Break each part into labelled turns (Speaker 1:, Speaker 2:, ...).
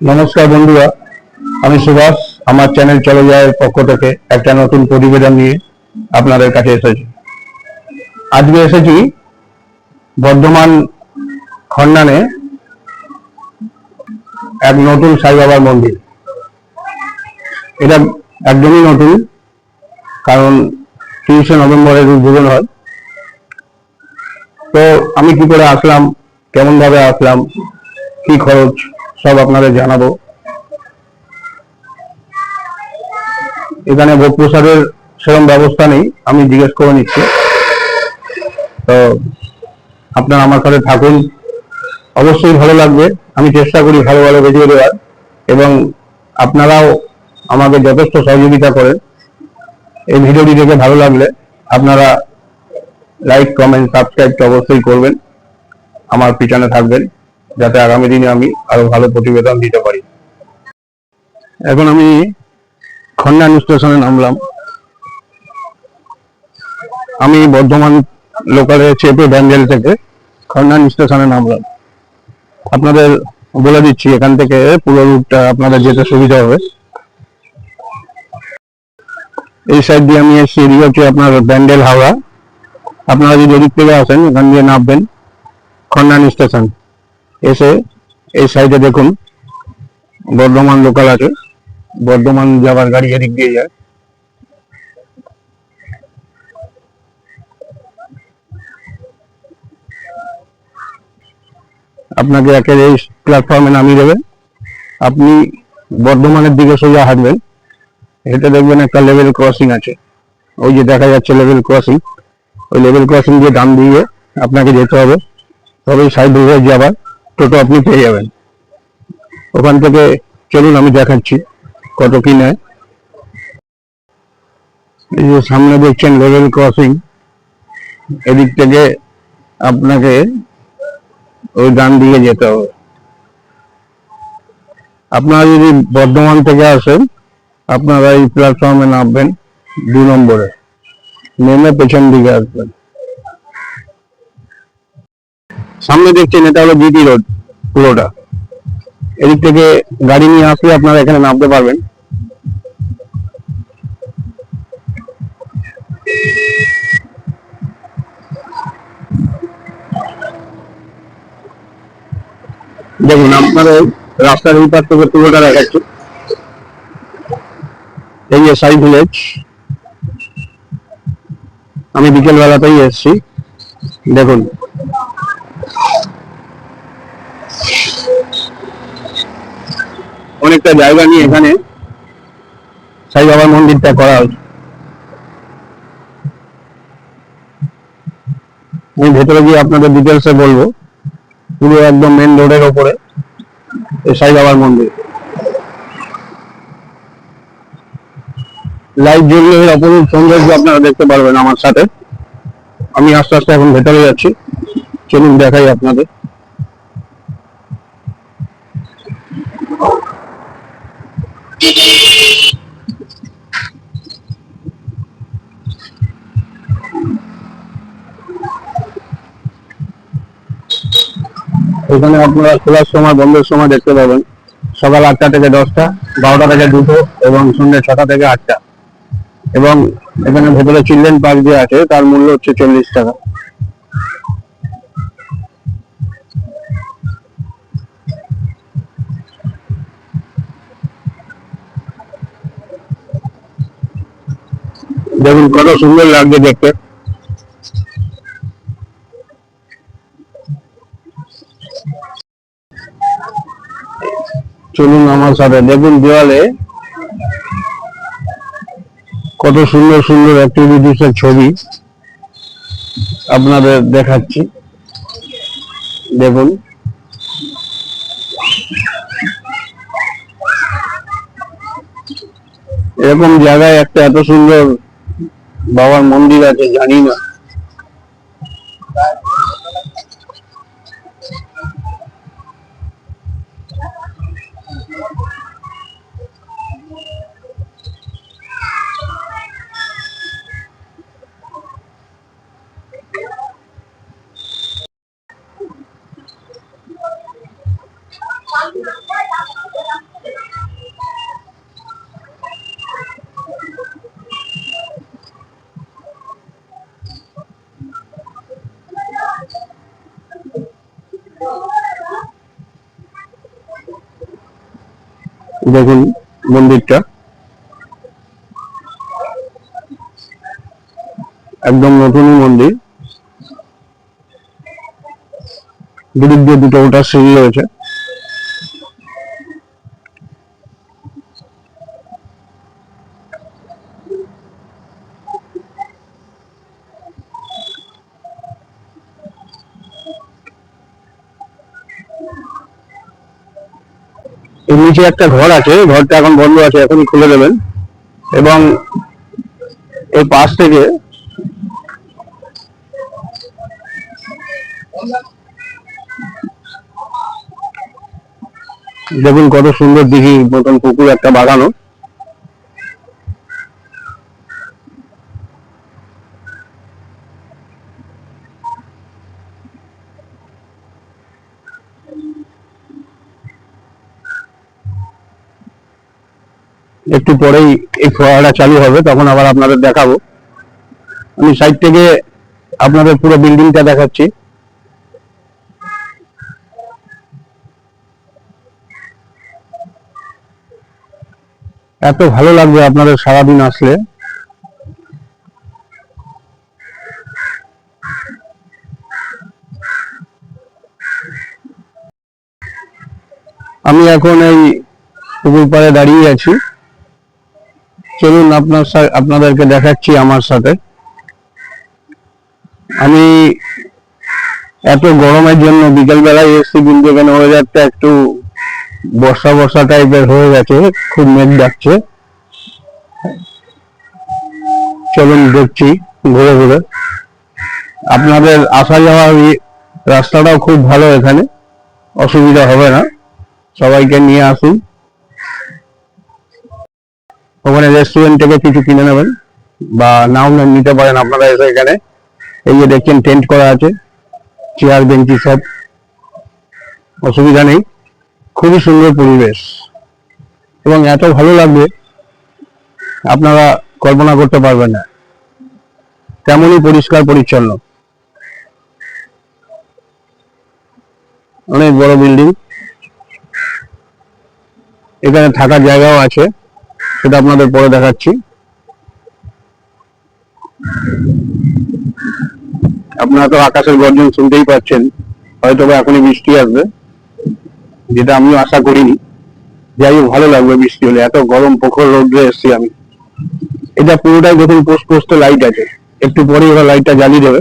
Speaker 1: নমস্কার বন্ধুরা, আমি সুভাষ। আমার চ্যানেল চলে যায় পক্ষ থেকে একটা নতুন প্রতিবেদন নিয়ে আপনাদের কাছে এসেছি। আজকে এসেছি বর্ধমান খন্ডানে এক নতুন সাই বাবার মন্দির। এটা একদমই নতুন, কারণ 30শে নভেম্বরের উদ্বোধন হয়। তো আমি কি করে আসলাম, কেমন ভাবে আসলাম, কি খরচ, সব আপনাদের জানাবো। এখানে ভোগ প্রসাদের সেরকম ব্যবস্থা নেই, আমি জিজ্ঞেস করে নিচ্ছি। তো আপনারা আমার সাথে থাকুন, অবশ্যই ভালো লাগবে। আমি চেষ্টা করি ভালো ভালো ভিডিও দেওয়ার, এবং আপনারাও আমাকে যথেষ্ট সহযোগিতা করেন। এই ভিডিওটি দেখে ভালো লাগলে আপনারা লাইক, কমেন্ট, সাবস্ক্রাইব অবশ্যই করবেন, আমার পিছনে থাকবেন, যাতে আগামী দিনে আমি আরো ভালো প্রতিবেদন দিতে পারি। এখন আমি খন্ডান স্টেশনে নামলাম। আমি বর্ধমান লোকালে চেপে ব্যান্ডেল থেকে খন্ডান স্টেশনে নামলাম। আপনাদের বলে দিচ্ছি, এখান থেকে পুরো রুটটা আপনাদের যেতে সুবিধা হবে। এই সাইড দিয়ে আমি এসেছি, এদিকে হচ্ছে আপনার ব্যান্ডেল হাওড়া। আপনারা যদি এদিক থেকে আসেন, এখান দিয়ে নামবেন খন্ডান স্টেশন। এসে এই সাইডে দেখুন বর্ধমান লোকাল আছে, বর্ধমান যাবার গাড়ি এদিক দিয়ে যায়। আপনাকে একের এই প্ল্যাটফর্মে নামিয়ে দেবে। আপনি বর্ধমানের দিকে সোজা হাঁটবেন, এটা দেখবেন একটা লেভেল ক্রসিং আছে, ওই যে দেখা যাচ্ছে লেভেল ক্রসিং। ওই লেভেল ক্রসিং দিয়ে ডান দিয়ে আপনাকে যেতে হবে, তবে সাইড হয়ে যাবার টোটো আপনি পেয়ে যাবেন। ওখান থেকে চলুন আমি দেখাচ্ছি কত কি নেয়। এই যে সামনে দেখছেন লেভেল ক্রসিং, এদিক থেকে আপনাকে ওই ডান দিকে যেতে হবে। আপনারা যদি বর্ধমান থেকে আসেন, আপনারা এই প্ল্যাটফর্মে নামবেন 2 নম্বরে, নেমে পেছন দিকে আসবেন। সামনে দেখছেন এটা হলো জিটি রোড পুরোটা। এদিক থেকে গাড়ি নিয়ে আসলে আপনারা এখানে নামতে পারবেন। দেখুন আপনাদের রাস্তার এই পাশ থেকে পুরোটা দেখাচ্ছে। এই যে সাই ভিলেজ, আমি বিকেল বেলাতেই এসেছি। দেখুন অনেকটা জায়গা নিয়ে এখানে সাই বাবার মন্দিরটা করা হয়েছে। আমি ভেতরে গিয়ে আপনাদের ডিটেলসে বলবো। পুরো একদম মেন রোডের ওপরে এই সাই বাবার মন্দির। লাইট জ্বললে এর অপরূপ সৌন্দর্য আপনারা দেখতে পারবেন আমার সাথে। আমি আস্তে আস্তে এখন ভেতরে যাচ্ছি, চলুন দেখাই আপনাদের। এখানে আপনারা খোলার সময়, বন্ধের সময় দেখতে পাবেন। সকাল 8টা থেকে 10টা, 12টা থেকে 2টো, এবং সন্ধ্যে 6টা থেকে 8টা। এবং এখানে ভেতরে চিলড্রেন পার্ক যে আছে, তার মূল্য হচ্ছে 40 টাকা। দেখুন কত সুন্দর লাগছে দেখতে। চলুন আমার সাথে। দেখুন দেওয়ালে কত সুন্দর সুন্দর অ্যাক্টিভিটিস এর ছবি আপনাদের দেখাচ্ছি। দেখুন এরকম জায়গায় একটা এত সুন্দর বাবার মন্দির আছে, জানি না। দেখুন মন্দিরটা একদম নতুন মন্দির, দুদিক দিয়ে দুটো ওঠার সিঁড়ি রয়েছে। এর নিচে একটা ঘর আছে, ঘরটা এখন বন্ধ আছে, এখনই খুলে দেবেন। এবং এই পাশ থেকে দেখুন কত সুন্দর দিঘির মতন পুকুর একটা বাগানো। একটু পরেই এই ফোয়ারাটা চালু হবে, তখন আবার আপনাদের দেখাবো। আমি সাইড থেকে আপনাদের পুরো বিল্ডিংটা দেখাচ্ছি। এত ভালো লাগবে আপনাদের সারাদিন আসলে। আমি এখন এই পুকুর পাড়ে দাঁড়িয়ে আছি। চলুন আপনাদেরকে দেখাচ্ছি আমার সাথে। আমি এত গরমের জন্য বিকেল বেলায় এসছি, কিন্তু এখানে ওয়েদারটা একটু বর্ষা বর্ষা টাইপের হয়ে গেছে, খুব মেঘ ডাকছে। চলুন দেখছি ঘুরে ঘুরে। আপনাদের আসা যাওয়ার রাস্তাটাও খুব ভালো, এখানে অসুবিধা হবে না, সবাইকে নিয়ে আসুন। ওখানে রেস্টুরেন্ট থেকে কিছু কিনে নেবেন বা নাও নিতে পারেন আপনারা এসে এখানে। এই যে দেখছেন টেন্ট করা আছে, চেয়ার বেঞ্চি সব, অসুবিধা নেই। খুবই সুন্দর পরিবেশ এবং এত ভালো লাগবে আপনারা কল্পনা করতে পারবেন না, তেমনই পরিষ্কার পরিচ্ছন্ন। অনেক বড় বিল্ডিং, এখানে থাকার জায়গাও আছে, সেটা আপনাদের পরে দেখাচ্ছি। আপনারা তো আকাশের গর্জন শুনতেই পাচ্ছেন, হয়তো বা এখনই বৃষ্টি আসবে, যেটা আমিও আশা করিনি। যাই হোক, ভালো লাগবে বৃষ্টি হলে। এত গরম প্রখর রোদ্রে এসছি আমি। এটা পুরোটাই দেখুন পোস্ট পোস্টে লাইট আছে, একটু পরে এবার লাইটটা জ্বালিয়ে দেবে,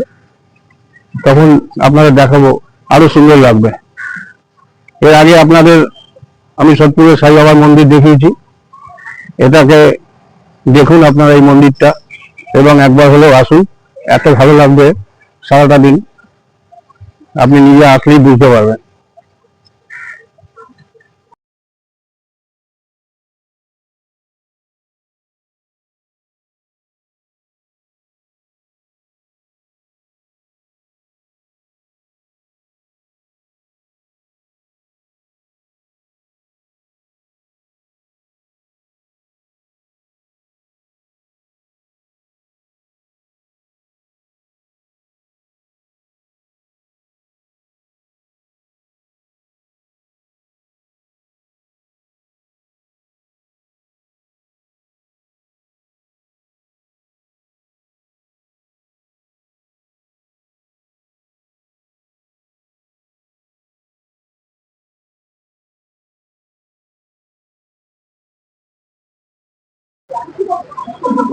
Speaker 1: তখন আপনাদের দেখাবো, আরো সুন্দর লাগবে। এর আগে আপনাদের আমি সোদপুরের সাই বাবার মন্দির দেখিয়েছি, এটাকে দেখুন আপনারা এই মন্দিরটা, এবং একবার হলেও আসুন, এত ভালো লাগবে সারাটা দিন, আপনি নিজে আসলেই বুঝতে পারবেন।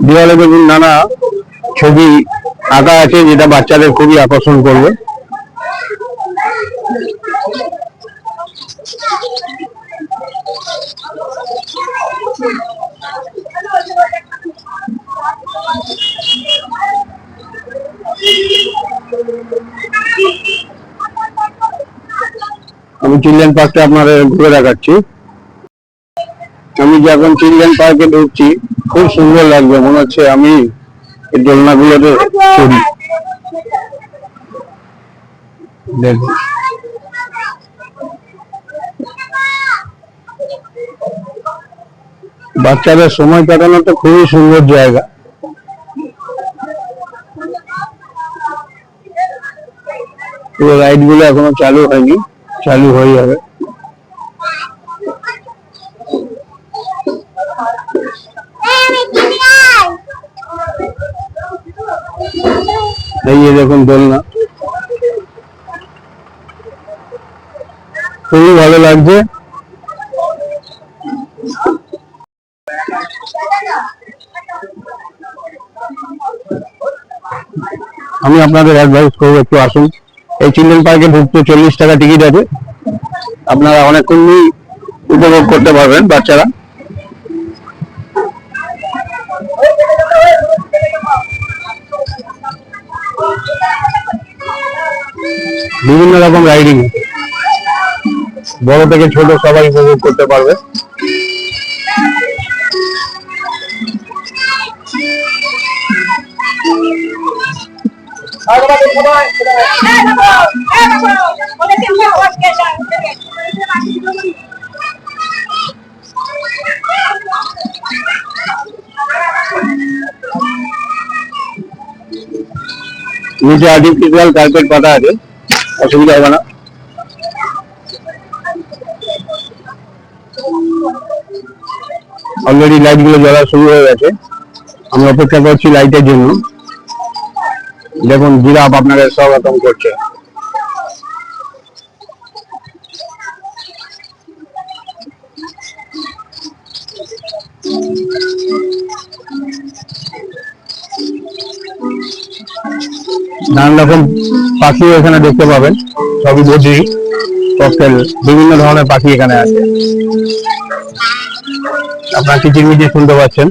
Speaker 1: দেওয়ালে দেখুন নানা ছবি আঁকা আছে, যেটা বাচ্চাদের খুবই আকর্ষণ করবে। আমি চিলড্রেন পার্কটা আপনাদের ঘুরে দেখাচ্ছি। আমি যখন চিলড্রেন পার্কে ঢুকছি, খুব সুন্দর লাগবে, মনে হচ্ছে আমি এই দোলনাগুলোতে চড়ি। দেখুন বাচ্চাদের সময় কাটানো তো খুবই সুন্দর জায়গা। পুরো রাইড গুলো এখনো চালু হয়নি, চালু হয়ে যাবে। এই যে দেখুন দোলনা, খুবই ভালো লাগছে। আমি আপনাদের অ্যাডভাইস করবো একটু আসুন। এই চিলড্রেন পার্কে ঢুকতে 40 টাকা টিকিট আছে, আপনারা অনেকক্ষণই উপভোগ করতে পারবেন বাচ্চারা। বিভিন্ন রকম রাইডিং, বড় থেকে ছোট সবাই উপভোগ করতে পারবে। নিচে আর্টিফিশিয়াল কার্পেট পাতা আছে, অসুবিধা হবে না। অলরেডি লাইট গুলো জ্বলা শুরু হয়ে গেছে, আমরা অপেক্ষা করছি লাইটের জন্য। দেখুন জিরাফ আপনাদের স্বাগতম করছে। নানান রকম পাখি এখানে দেখতে পাবেন, সবই বদ্রি ককটেল, বিভিন্ন ধরনের পাখি এখানে আছে। আপনারা কিচিরমিচির শুনতে পাচ্ছেন।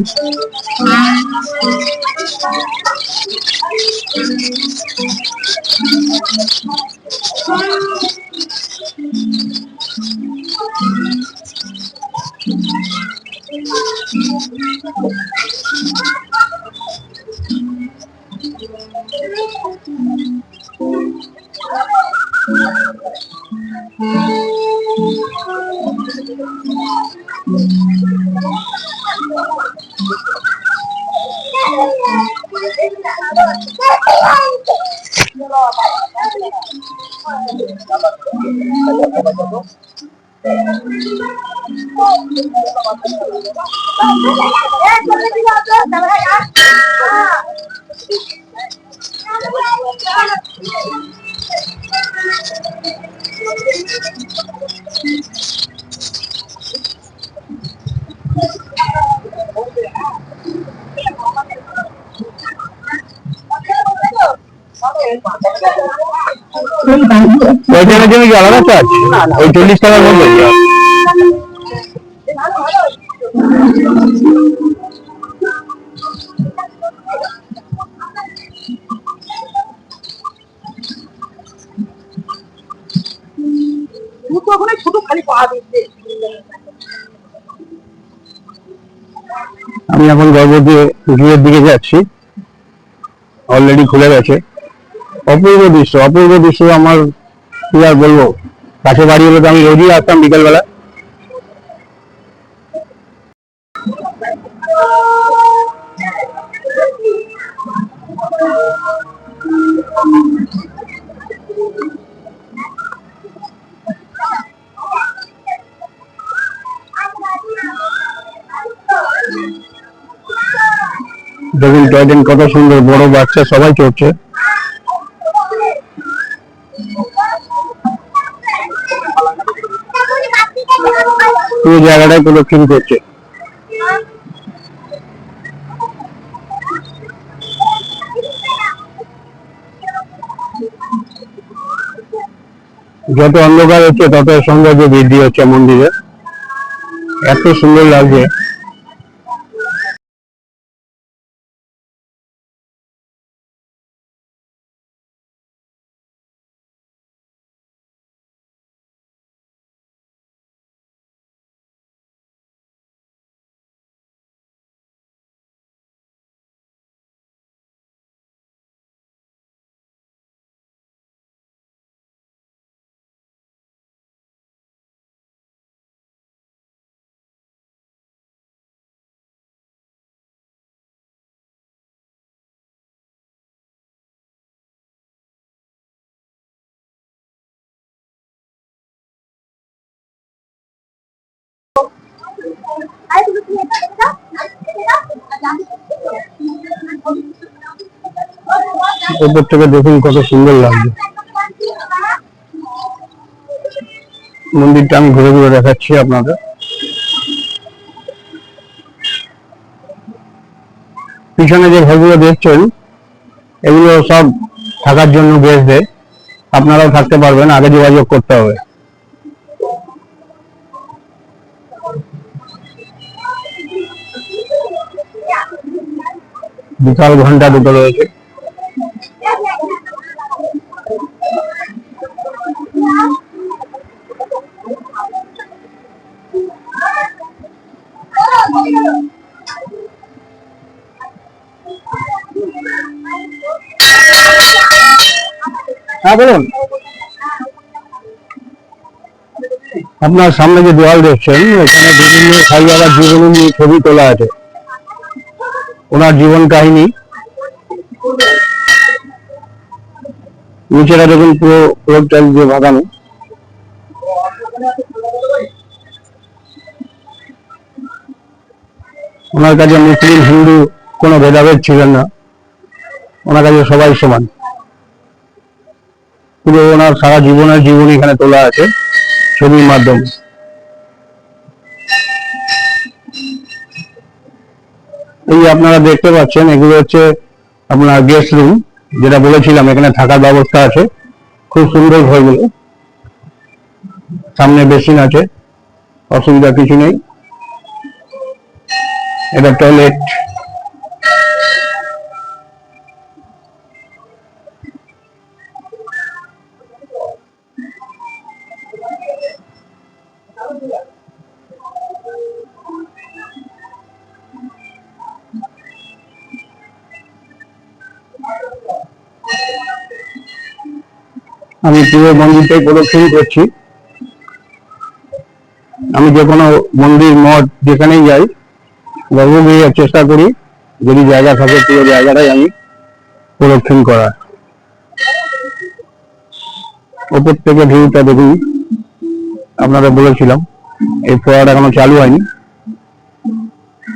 Speaker 1: ওইখানে জন্য কি আলাদা চার্জ? ওই 40 টাকার মধ্যে আমি এখন গর্ভবতী গৃহের দিকে যাচ্ছি, অলরেডি খুলে গেছে। অপূর্ব দৃশ্য, অপূর্ব দৃশ্য। আমার কি আর বলবো, কাছে বাড়ি হলে তো আমি রোজই আসতাম বিকেলবেলা। দেখুন টয় ট্রেন কত সুন্দর, বড় বাচ্চা সবাই চড়ছে। পুরো জায়গাটাই প্রদক্ষিণ করছে। যত অন্ধকার হচ্ছে তত সৌন্দর্য বৃদ্ধি হচ্ছে মন্দিরে, এত সুন্দর লাগছে। উপর থেকে দেখুন কত সুন্দর লাগছে। মন্দিরটা আমি ঘুরে ঘুরে দেখাচ্ছি আপনাদের। পিছনে যে ঘরগুলো দেখছেন এগুলো সব থাকার জন্য গেস্টদের, আপনারাও থাকতে পারবেন, আগে যোগাযোগ করতে হবে। বিকাল ঘন্টা দুটো রয়েছে। হ্যাঁ বলুন। আপনার সামনে যে দেওয়াল দেখছেন এখানে বিভিন্ন সাই বাবার জীবনী নিয়ে ছবি তোলা আছে, ওনার জীবন কাহিনী। নিচেরা দেখুন পুরো রোড টাইল দিয়ে বাঁধানো। ওনার কাছে মুসলিম হিন্দু কোনো ভেদাভেদ ছিলেন না, ওনার কাছে সবাই সমান। পুরো ওনার সারা জীবনের জীবনী এখানে তোলা আছে ছবির মাধ্যমে। এই আপনারা দেখতে পাচ্ছেন এগুলো হচ্ছে আপনার গেস্ট রুম, যেটা বলেছিলাম এখানে থাকার ব্যবস্থা আছে। খুব সুন্দর ঘরগুলো, সামনে বেসিন আছে, অসুবিধা কিছু নেই। এটা টয়লেট। আমি পুরো মন্দিরটাই প্রদক্ষিণ করছি। আমি যে কোনো মন্দির মঠ যেখানেই যাই গর্ভগৃহের চেষ্টা করি, যদি জায়গা থাকে পুরো জায়গাটাই আমি প্রদক্ষিণ করার। ওপর থেকে ভিউটা দেখুন, আপনাদের বলেছিলাম এই ফোয়ারাটা এখনো চালু হয়নি,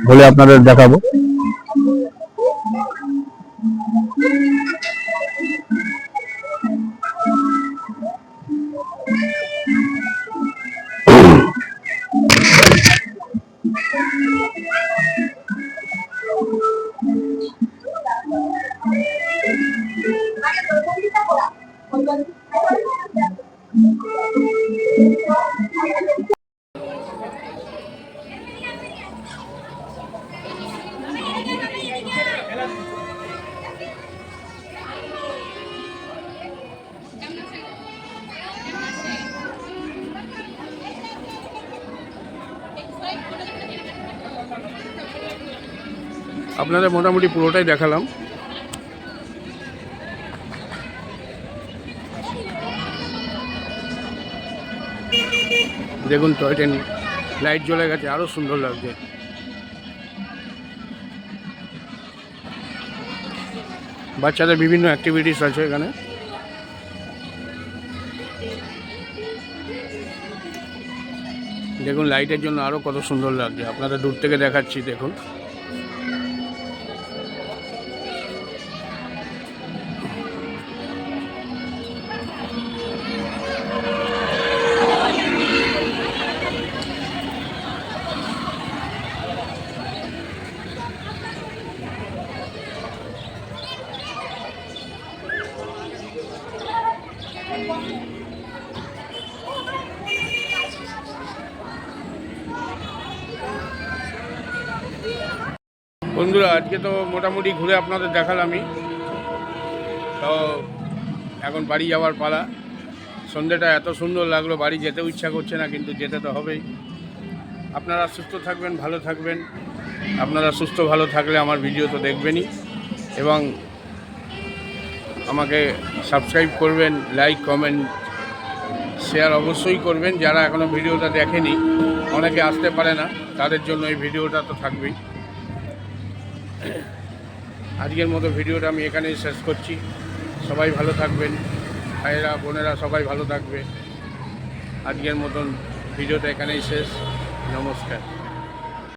Speaker 1: হলে আপনাদের দেখাবো। আপনাদের মোটামুটি পুরোটাই দেখালাম। দেখুন টয় ট্রেন লাইট জ্বলে গেছে, আরো সুন্দর লাগছে। বাচ্চাদের বিভিন্ন অ্যাক্টিভিটিস আছে এখানে। দেখুন লাইটের জন্য আরো কত সুন্দর লাগছে, আপনাদের দূর থেকে দেখাচ্ছি। দেখুন বন্ধুরা, আজকে তো মোটামুটি ঘুরে আপনাদের দেখালামই। তো এখন বাড়ি যাওয়ার পালা। সন্ধ্যেটা এত সুন্দর লাগলো, বাড়ি যেতেও ইচ্ছা করছে না, কিন্তু যেতে তো হবেই। আপনারা সুস্থ থাকবেন, ভালো থাকবেন। আপনারা সুস্থ ভালো থাকলে আমার ভিডিও তো দেখবেনই, এবং আমাকে সাবস্ক্রাইব করবেন, লাইক কমেন্ট শেয়ার অবশ্যই করবেন। যারা এখনও ভিডিওটা দেখেনি, অনেকে আসতে পারে না, তাদের জন্য এই ভিডিওটা তো থাকবেই। আজকের মতো ভিডিওটা আমি এখানেই শেষ করছি। সবাই ভালো থাকবেন, ভাইয়েরা বোনেরা সবাই ভালো থাকবে। আজকের মতন ভিডিওটা এখানেই শেষ। নমস্কার।